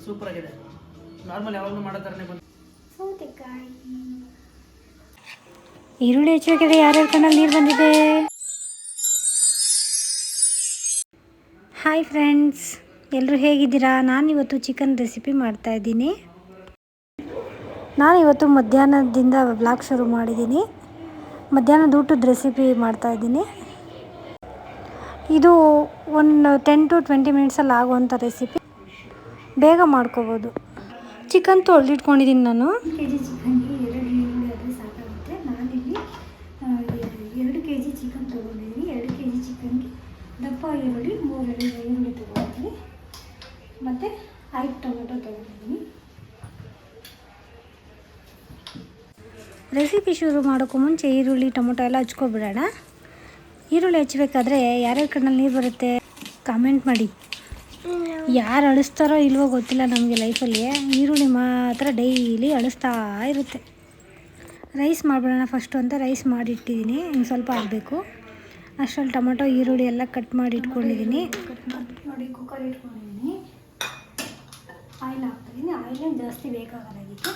Super ಆಗಿದೆ. Normal ಯಾವಾಗಲೂ ಮಾಡೋ ಥರನೇ ಬಂತು. ಸೌತೆಕಾಯಿ ಈರುಳ್ಳಿ ಹೆಚ್ಚಾಗಿದೆ. ಯಾರ್ಯಾರ ಕಣ್ಣಲ್ಲಿ ನೀರು ಬಂದಿದೆ? ಹಾಯ್ ಫ್ರೆಂಡ್ಸ್, ಎಲ್ಲರೂ ಹೇಗಿದ್ದೀರಾ? ನಾನಿವತ್ತು ಚಿಕನ್ ರೆಸಿಪಿ ಮಾಡ್ತಾಯಿದ್ದೀನಿ. ನಾನಿವತ್ತು ಮಧ್ಯಾಹ್ನದಿಂದ ವ್ಲಾಗ್ ಶುರು ಮಾಡಿದ್ದೀನಿ. ಮಧ್ಯಾಹ್ನದ ಊಟದ ರೆಸಿಪಿ ಮಾಡ್ತಾಯಿದ್ದೀನಿ. ಇದು ಒಂದು 10 to 20 ಮಿನಿಟ್ಸಲ್ಲಿ ಆಗುವಂಥ ರೆಸಿಪಿ, ಬೇಗ ಮಾಡ್ಕೋಬೋದು. ಚಿಕನ್ ತೊಳೆದಿಟ್ಕೊಂಡಿದ್ದೀನಿ ನಾನು. ಕೆಜಿ ಚಿಕನ್ಗೆ 2 ಈರುಳ್ಳಿ ಆದರೆ ಸಾಕಾಗುತ್ತೆ. ನಾನಿಲ್ಲಿ 2 kg ಚಿಕನ್ ತೊಗೊಂಡಿದ್ದೀನಿ. 2 kg ಚಿಕನ್ಗೆ ದಪ್ಪ ಈರುಳ್ಳಿ 3 ಈರುಳ್ಳಿ ತೊಗೊಂಡಿದ್ದೀನಿ ಮತ್ತು 5 ಟೊಮೆಟೊ ತೊಗೊಂಡಿದ್ದೀನಿ. ರೆಸಿಪಿ ಶುರು ಮಾಡೋಕ್ಕೂ ಮುಂಚೆ ಈರುಳ್ಳಿ ಟೊಮೊಟೊ ಎಲ್ಲ ಹಚ್ಕೊಬಿಡೋಣ. ಈರುಳ್ಳಿ ಹಚ್ಚಬೇಕಾದ್ರೆ ಯಾರ್ಯಾರ ಕಣ್ಣಲ್ಲಿ ನೀರು ಬರುತ್ತೆ ಕಾಮೆಂಟ್ ಮಾಡಿ. ಯಾರು ಅಳಿಸ್ತಾರೋ ಇಲ್ವೋ ಗೊತ್ತಿಲ್ಲ ನಮಗೆ ಲೈಫಲ್ಲಿ. ಈರುಳ್ಳಿ ಮಾತ್ರ ಡೈಲಿ ಅಳಿಸ್ತಾ ಇರುತ್ತೆ. ರೈಸ್ ಮಾಡಿಬಿಡೋಣ ಫಸ್ಟು ಅಂತ ರೈಸ್ ಮಾಡಿಟ್ಟಿದ್ದೀನಿ. ಇನ್ನು ಸ್ವಲ್ಪ ಆಗಬೇಕು. ಅಷ್ಟರಲ್ಲಿ ಟೊಮೊಟೊ ಈರುಳ್ಳಿ ಎಲ್ಲ ಕಟ್ ಮಾಡಿ ಇಟ್ಕೊಂಡಿದ್ದೀನಿ. ನೋಡಿ ಕುಕ್ಕರ್ ಇಟ್ಕೊಂಡಿದ್ದೀನಿ. ಆಯಿಲ್ ಹಾಕ್ತಿದ್ದೀನಿ. ಆಯಿಲೇನು ಜಾಸ್ತಿ ಬೇಕಾಗಲ್ಲ ಇದಕ್ಕೆ.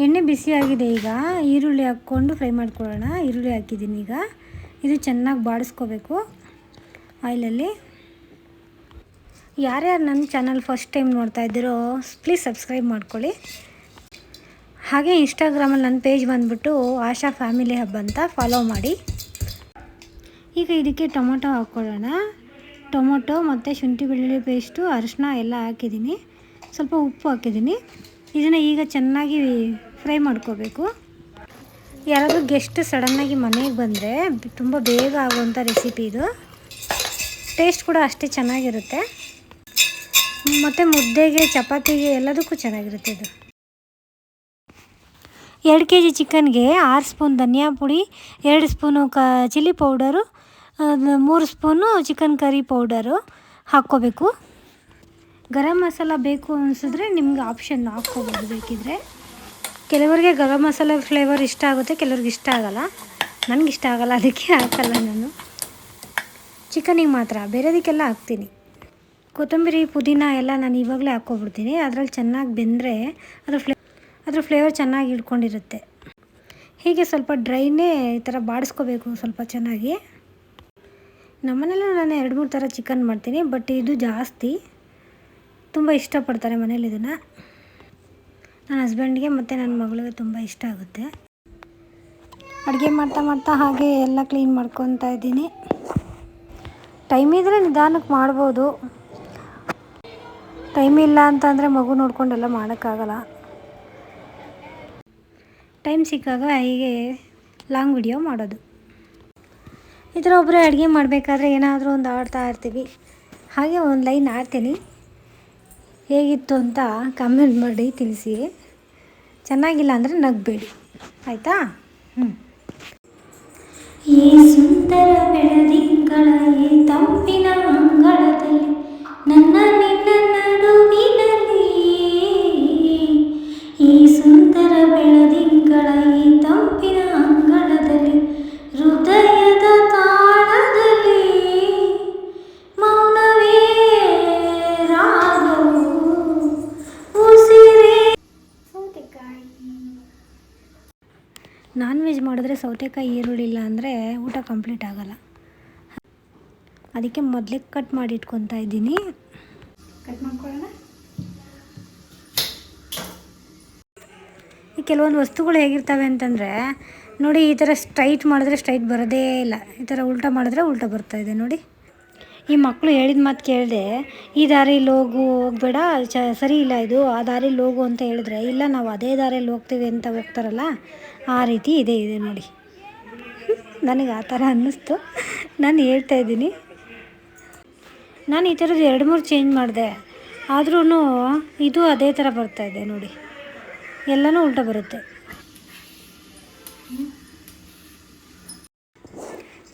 ಎಣ್ಣೆ ಬಿಸಿಯಾಗಿದೆ. ಈಗ ಈರುಳ್ಳಿ ಹಾಕ್ಕೊಂಡು ಫ್ರೈ ಮಾಡ್ಕೊಳ್ಳೋಣ. ಈರುಳ್ಳಿ ಹಾಕಿದ್ದೀನಿ. ಈಗ ಇದು ಚೆನ್ನಾಗಿ ಬಾಡಿಸ್ಕೋಬೇಕು ಆಯಿಲಲ್ಲಿ. ಯಾರ್ಯಾರು ನನ್ನ ಚಾನಲ್ ಫಸ್ಟ್ ಟೈಮ್ ನೋಡ್ತಾ ಇದ್ದೀರೋ ಪ್ಲೀಸ್ ಸಬ್ಸ್ಕ್ರೈಬ್ ಮಾಡ್ಕೊಳ್ಳಿ. ಹಾಗೆ ಇನ್ಸ್ಟಾಗ್ರಾಮಲ್ಲಿ ನನ್ನ ಪೇಜ್ ಬಂದುಬಿಟ್ಟು ಆಶಾ ಫ್ಯಾಮಿಲಿ ಹಬ್ ಅಂತ ಫಾಲೋ ಮಾಡಿ. ಈಗ ಇದಕ್ಕೆ ಟೊಮೊಟೊ ಹಾಕ್ಕೊಳ್ಳೋಣ. ಟೊಮೊಟೊ ಮತ್ತು ಶುಂಠಿ ಬೆಳ್ಳುಳ್ಳಿ ಪೇಸ್ಟು, ಅರಿಶಿನ ಎಲ್ಲ ಹಾಕಿದ್ದೀನಿ. ಸ್ವಲ್ಪ ಉಪ್ಪು ಹಾಕಿದ್ದೀನಿ. ಇದನ್ನು ಈಗ ಚೆನ್ನಾಗಿ ಫ್ರೈ ಮಾಡ್ಕೋಬೇಕು. ಯಾರಾದರೂ ಗೆಸ್ಟ್ ಸಡನ್ನಾಗಿ ಮನೆಗೆ ಬಂದರೆ ತುಂಬ ಬೇಗ ಆಗುವಂಥ ರೆಸಿಪಿ ಇದು. ಟೇಸ್ಟ್ ಕೂಡ ಅಷ್ಟೇ ಚೆನ್ನಾಗಿರುತ್ತೆ ಮತ್ತು ಮುದ್ದೆಗೆ ಚಪಾತಿಗೆ ಎಲ್ಲದಕ್ಕೂ ಚೆನ್ನಾಗಿರುತ್ತೆ ಇದು. 2 kg ಚಿಕನ್ಗೆ 6 ಸ್ಪೂನ್ ಧನಿಯಾ ಪುಡಿ, 2 spoon chilli powder, 3 spoon chicken curry powder ಹಾಕ್ಕೋಬೇಕು. ಗರಂ ಮಸಾಲ ಬೇಕು ಅನಿಸಿದ್ರೆ ನಿಮ್ಗೆ ಆಪ್ಷನ್ ಹಾಕ್ಕೋಬೋದು ಬೇಕಿದ್ರೆ. ಕೆಲವರಿಗೆ ಗರಂ ಮಸಾಲ ಫ್ಲೇವರ್ ಇಷ್ಟ ಆಗುತ್ತೆ, ಕೆಲವ್ರಿಗೆ ಇಷ್ಟ ಆಗೋಲ್ಲ. ನನಗೆ ಇಷ್ಟ ಆಗೋಲ್ಲ, ಅದಕ್ಕೆ ಹಾಕಲ್ಲ ನಾನು. ಚಿಕನಿಗೆ ಮಾತ್ರ, ಬೇರೆದಕ್ಕೆಲ್ಲ ಹಾಕ್ತೀನಿ. ಕೊತ್ತಂಬರಿ ಪುದೀನ ಎಲ್ಲ ನಾನು ಇವಾಗಲೇ ಹಾಕ್ಕೊಬಿಡ್ತೀನಿ. ಅದರಲ್ಲಿ ಚೆನ್ನಾಗಿ ಬೆಂದರೆ ಅದ್ರ ಫ್ಲೇವರ್ ಚೆನ್ನಾಗಿ ಹಿಡ್ಕೊಂಡಿರುತ್ತೆ. ಹೀಗೆ ಸ್ವಲ್ಪ ಡ್ರೈನೇ ಈ ಥರ ಬಾಡಿಸ್ಕೋಬೇಕು ಸ್ವಲ್ಪ ಚೆನ್ನಾಗಿ. ನಮ್ಮನೇಲೂ ನಾನು 2-3 ಥರ ಚಿಕನ್ ಮಾಡ್ತೀನಿ, ಬಟ್ ಇದು ಜಾಸ್ತಿ ತುಂಬ ಇಷ್ಟಪಡ್ತಾರೆ ಮನೇಲಿ ಇದನ್ನು. ನನ್ನ ಹಸ್ಬೆಂಡ್ಗೆ ಮತ್ತು ನನ್ನ ಮಗಳಿಗೆ ತುಂಬ ಇಷ್ಟ ಆಗುತ್ತೆ. ಅಡುಗೆ ಮಾಡ್ತಾ ಮಾಡ್ತಾ ಹಾಗೆ ಎಲ್ಲ ಕ್ಲೀನ್ ಮಾಡ್ಕೊತಾ ಇದ್ದೀನಿ. ಟೈಮ್ ಇದ್ದರೆ ನಿಧಾನಕ್ಕೆ ಮಾಡ್ಬೋದು. ಟೈಮ್ ಇಲ್ಲ ಅಂತಂದರೆ ಮಗು ನೋಡ್ಕೊಂಡೆಲ್ಲ ಮಾಡೋಕ್ಕಾಗಲ್ಲ. ಟೈಮ್ ಸಿಕ್ಕಾಗ ಹೀಗೆ ಲಾಂಗ್ ವಿಡಿಯೋ ಮಾಡೋದು. ಈ ಥರ ಒಬ್ಬರೇ ಅಡುಗೆ ಮಾಡಬೇಕಾದ್ರೆ ಏನಾದರೂ ಒಂದು ಆಡ್ತಾ ಇರ್ತೀವಿ. ಹಾಗೆ ಒಂದು ಲೈನ್ ಆಡ್ತೀನಿ. ಹೇಗಿತ್ತು ಅಂತ ಕಮೆಂಟ್ ಮಾಡಿ ತಿಳಿಸಿ. ಚೆನ್ನಾಗಿಲ್ಲ ಅಂದರೆ ನಗಬೇಡಿ, ಆಯಿತಾ? ಈ ಸುಂದರ ಬೆಳದಿಂಗಳ ಈ ತಂಪಿನ ಅಂಗಳದಲ್ಲಿ ನನ್ನ ನಿನ್ನ ನಡುವಿನಲ್ಲಿ, ಈ ಸುಂದರ ಬೆಳದಿಂಗಳ ಈ ತಂಪಿನ ಅಂಗಳದಲ್ಲಿ ಹೃದಯದ ತಾಳದಲ್ಲಿ ಮೌನವೇ ರಾಗವು ಉಸಿರೇ. ಸೌತೆಕಾಯಿ ನಾನ್ ವೆಜ್ ಮಾಡಿದ್ರೆ ಸೌತೆಕಾಯಿ ಈರುಳ್ಳಿ ಇಲ್ಲ ಅಂದರೆ ಊಟ ಕಂಪ್ಲೀಟ್ ಆಗೋಲ್ಲ. ಅದಕ್ಕೆ ಮೊದಲೇ ಕಟ್ ಮಾಡಿ ಇಟ್ಕೊತಾ ಇದ್ದೀನಿ. ಕಟ್ ಮಾಡ್ಕೊಳ್ಳೋಣ. ಈ ಕೆಲವೊಂದು ವಸ್ತುಗಳು ಹೇಗಿರ್ತವೆ ಅಂತಂದರೆ ನೋಡಿ, ಈ ಥರ ಸ್ಟ್ರೈಟ್ ಮಾಡಿದ್ರೆ ಸ್ಟ್ರೈಟ್ ಬರೋದೇ ಇಲ್ಲ. ಈ ಥರ ಉಲ್ಟಾ ಮಾಡಿದ್ರೆ ಉಲ್ಟಾ ಬರ್ತಾಯಿದೆ ನೋಡಿ. ಈ ಮಕ್ಕಳು ಹೇಳಿದ ಮಾತು ಕೇಳಿದೆ, ಈ ದಾರಿಲಿ ಹೋಗಬೇಡ, ಸರಿ ಇಲ್ಲ ಇದು, ಆ ದಾರಿಲಿ ಹೋಗು ಅಂತ ಹೇಳಿದ್ರೆ, ಇಲ್ಲ ನಾವು ಅದೇ ದಾರಿಯಲ್ಲಿ ಹೋಗ್ತೀವಿ ಅಂತ ಹೋಗ್ತಾರಲ್ಲ, ಆ ರೀತಿ ಇದೆ ನೋಡಿ. ನನಗೆ ಆ ಥರ ಅನ್ನಿಸ್ತು, ನಾನು ಹೇಳ್ತಾಯಿದ್ದೀನಿ. ನಾನು ಈ ಥರದ್ದು 2-3 ಚೇಂಜ್ ಮಾಡಿದೆ, ಆದ್ರೂ ಇದು ಅದೇ ಥರ ಬರ್ತಾಯಿದೆ ನೋಡಿ. ಎಲ್ಲನೂ ಉಲ್ಟಾ ಬರುತ್ತೆ.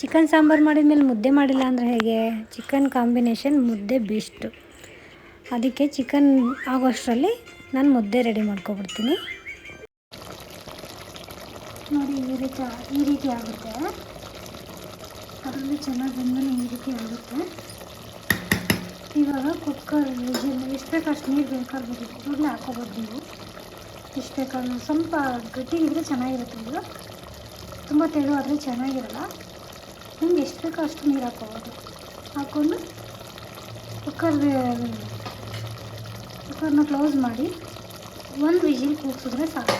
ಚಿಕನ್ ಸಾಂಬಾರು ಮಾಡಿದ್ಮೇಲೆ ಮುದ್ದೆ ಮಾಡಿಲ್ಲ ಅಂದರೆ ಹೇಗೆ? ಚಿಕನ್ ಕಾಂಬಿನೇಷನ್ ಮುದ್ದೆ ಬೆಸ್ಟು. ಅದಕ್ಕೆ ಚಿಕನ್ ಆಗೋಷ್ಟರಲ್ಲಿ ನಾನು ಮುದ್ದೆ ರೆಡಿ ಮಾಡ್ಕೊಬಿಡ್ತೀನಿ. ನೋಡಿ ಈ ರೀತಿ ಆಗುತ್ತೆ. ಅದರಲ್ಲಿ ಚೆನ್ನಾಗಿ ಬೆಂದಮೇಲೆ ಈ ರೀತಿ ಆಗುತ್ತೆ. ಇವಾಗ ಕುಕ್ಕರ್ ವಿಜಿಲ್ ಎಷ್ಟು ಬೇಕು ಅಷ್ಟು ನೀರು ಬೇಕಾಗ್ಬೋದು, ಕೂಡಲೇ ಹಾಕೋಬೋದು ನೀವು. ಎಷ್ಟು ಬೇಕಾದ್ರೂ ಸ್ವಲ್ಪ ಗಟ್ಟಿಗಿದ್ರೆ ಚೆನ್ನಾಗಿರುತ್ತೆ. ಇದು ತುಂಬ ತೆಳು ಆದರೆ ಚೆನ್ನಾಗಿರಲ್ಲ. ನಿಮ್ಗೆ ಎಷ್ಟು ಬೇಕೋ ಅಷ್ಟು ನೀರು ಹಾಕ್ಕೋಬೋದು. ಹಾಕ್ಕೊಂಡು ಕುಕ್ಕರ್ನ ಕ್ಲೋಸ್ ಮಾಡಿ ಒಂದು ವಿಜಿಲ್ ಕೂಗಿಸಿದ್ರೆ ಸಾಕು.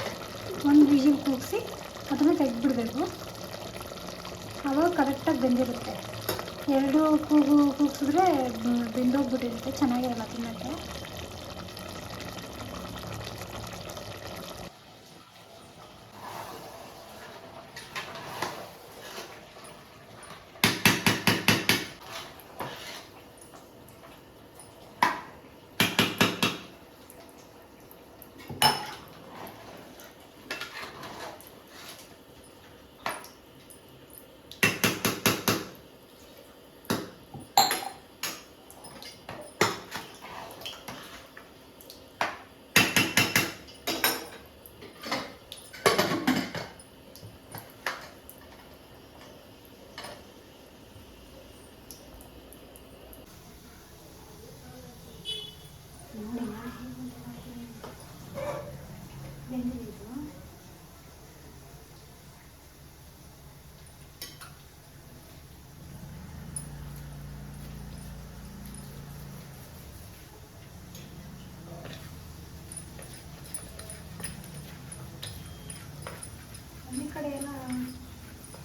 ಒಂದು ವಿಜಿಲ್ ಕೂಗಿಸಿ ಅದನ್ನು ತೆಗೆದುಬಿಡಬೇಕು. ಆವಾಗ ಕರೆಕ್ಟಾಗಿ ಬೆಂದಿರುತ್ತೆ. ಎರಡು ಕೂಗಿಸಿದ್ರೆ ಬೆಂದೋಗ್ಬಿಟ್ಟಿರುತ್ತೆ, ಚೆನ್ನಾಗಿರಲ್ಲ ತಿನ್ನೋಕ್ಕೆ. ಈ ಕಡೆ ಎಲ್ಲ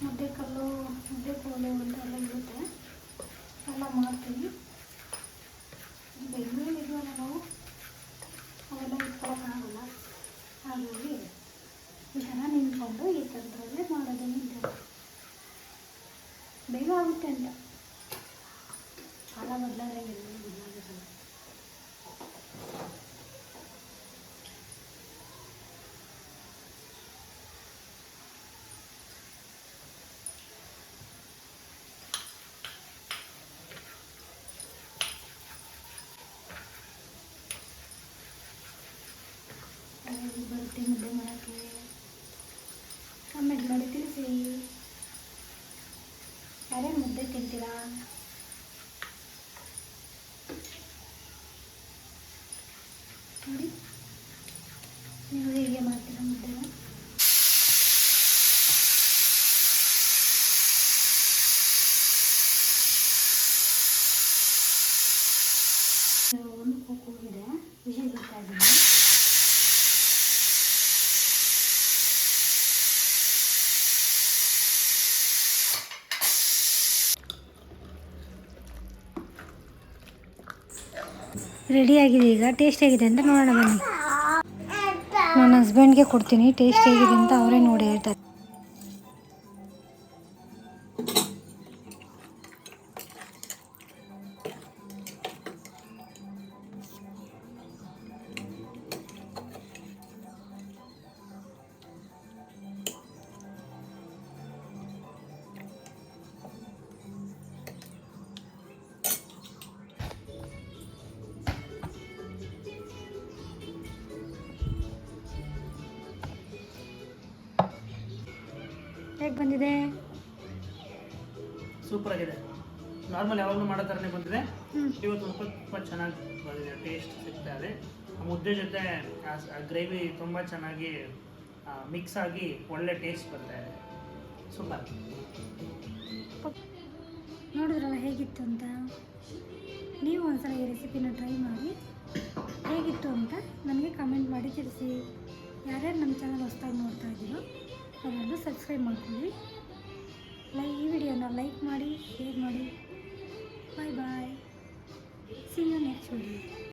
ಮುದ್ದೆ ಕಲ್ಲು, ಮುದ್ದೆ ಕೋಲು ಅಂತೆಲ್ಲ ಇರುತ್ತೆ, ಎಲ್ಲ ಮಾಡ್ತೀವಿ. ಬೆಂಗಳೂರು ಇರುವಲ್ಲ ನಾವು, ಅವೆಲ್ಲ ಇಟ್ಕೊಳ್ಳೋಕ್ಕಾಗಲ್ಲ. ಹಾಗಾಗಿ ಜನ ನಿಂತ್ಕೊಂಡು ಈ ಥರದ್ರಲ್ಲೇ ಮಾಡೋದು ನಿಂತಿದೆ. ಬೇಗ ಆಗುತ್ತೆ ಅಂತ. ಕಾಲ ಬದಲಾದ್ರೆ ಎಲ್ಲ ಬದಲಾಗಿರಲ್ಲ. ಬರುತ್ತೆ ಮುದ್ದೆ ಮಾಡೋಕ್ಕೆ. ಕಮೆಂಟ್ ಮಾಡಿ ತಿಳಿಸಿ, ಯಾರ್ಯಾರು ಮುದ್ದೆ ತಿಂತೀರಾ? ನೋಡಿ ನೀವು ಹೇಗೆ ಮಾಡ್ತೀರಾ ಮುದ್ದೆನ? ಒಂದು ಕೂಗಿದೆ, ವಿಷಯ ಬರ್ತಾ ಇದ್ದೀನಿ. ರೆಡಿಯಾಗಿದೆ. ಈಗ ಟೇಸ್ಟ್ ಹೇಗಿದೆ ಅಂತ ನೋಡೋಣ ಬನ್ನಿ. ನನ್ನ ಹಸ್ಬೆಂಡ್ಗೆ ಕೊಡ್ತೀನಿ, ಟೇಸ್ಟ್ ಹೇಗಿದೆ ಅಂತ ಅವರೇ ನೋಡಿ ಹೇಳ್ತಾರೆ. ಹೇಗೆ ಬಂದಿದೆ? ಸೂಪರ್ ಆಗಿದೆ. ನಾರ್ಮಲ್ ಯಾವಾಗಲೂ ಮಾಡೋ ಥರನೇ ಬಂದಿದೆ. ಇವತ್ತು ತುಂಬ ಚೆನ್ನಾಗಿ ಬಂದಿದೆ, ಟೇಸ್ಟ್ ಸಿಗ್ತಾ ಇದೆ. ಮುದ್ದೆ ಜೊತೆ ಗ್ರೇವಿ ತುಂಬ ಚೆನ್ನಾಗಿ ಮಿಕ್ಸ್ ಆಗಿ ಒಳ್ಳೆ ಟೇಸ್ಟ್ ಬರ್ತಾ ಇದೆ. ಸೂಪರ್. ನೋಡಿದ್ರಲ್ಲ ಹೇಗಿತ್ತು ಅಂತ. ನೀವು ಒಂದ್ಸಲ ಈ ರೆಸಿಪಿನ ಟ್ರೈ ಮಾಡಿ ಹೇಗಿತ್ತು ಅಂತ ನನಗೆ ಕಮೆಂಟ್ ಮಾಡಿ ತಿಳಿಸಿ. ಯಾರ್ಯಾರು ನಮ್ಮ ಚಾನಲ್ ಹೊಸದಾಗಿ ನೋಡ್ತಾ ಇದ್ದೀರೋ ಅದನ್ನು ಸಬ್ಸ್ಕ್ರೈಬ್ ಮಾಡ್ಕೊಳ್ಳಿ. ಈ ವಿಡಿಯೋನ ಲೈಕ್ ಮಾಡಿ, ಶೇರ್ ಮಾಡಿ. Bye bye. See you next video.